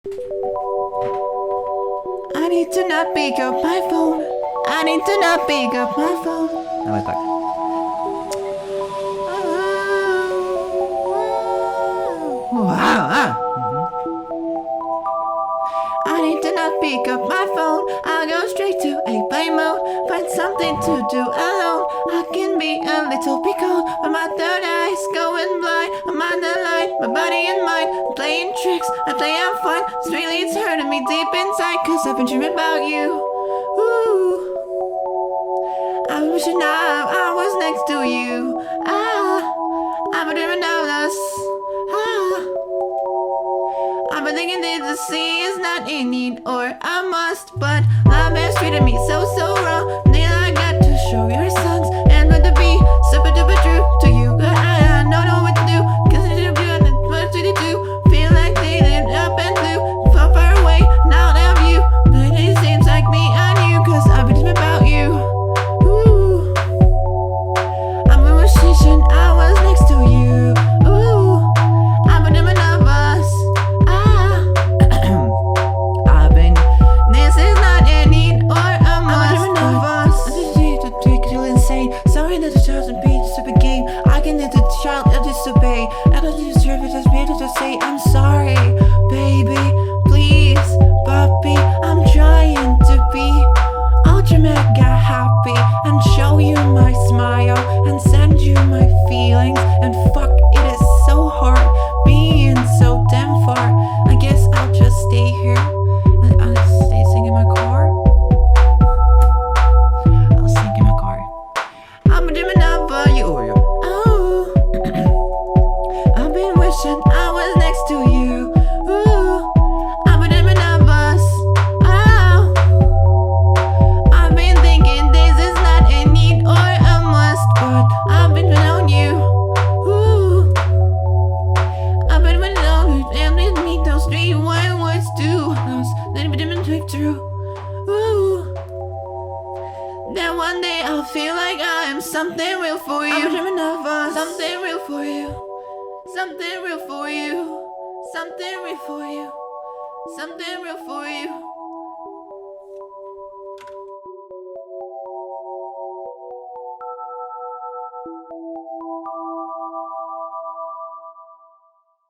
I need to not pick up my phone. I need to not pick up my phone. Давай так. I need to not pick up my phone. I'll go straight to airplane mode. Find something to do alone. I can be a little bit cold, but my third eye's going blind. I'm on the line, my body and mind. I'm playing tricks, I play out fun. It's hurting me deep inside, cause I've been dreaming about you. Ooh, I'm wishing I was next to you. I've been dreaming of us. I've been thinking that the sea is not a need or a must, but love has treated me so wrong. Then I got to show your sons and let to be super duper true to you. But I don't know what to do, cause I didn't do what did it do? Feel like they lived up and flew far, far away, now they have you. But it seems like me and you, cause I've been dreaming about you. Ooh, I'm a musician, I was next to you. Ooh, I've been dreaming of us. This is not a need or a must. Sorry that the child and beat is a big game. I can let the child disobey. I don't deserve it, just better to say I'm sorry, baby. Please, puppy, I'm trying to be ultra mega happy and show you my smile and send you my feelings. And fuck, it is so hard being so damn far. I guess I'll just stay here. I'll stay singing in my car. I'll sing in my car. I'm dreaming of you. Oh, I've been wishing I was next to you. Ooh, I've been dreaming of us. Oh, I've been thinking this is not a need or a must, but I've been on you. Ooh, I've been on you and with me those 3 words too. Let me demonstrate true. Ooh, then one day I'll feel like I am something real for you. I'm dreaming of us. Something real for you. Something real for you. Something real for you. Something real for you.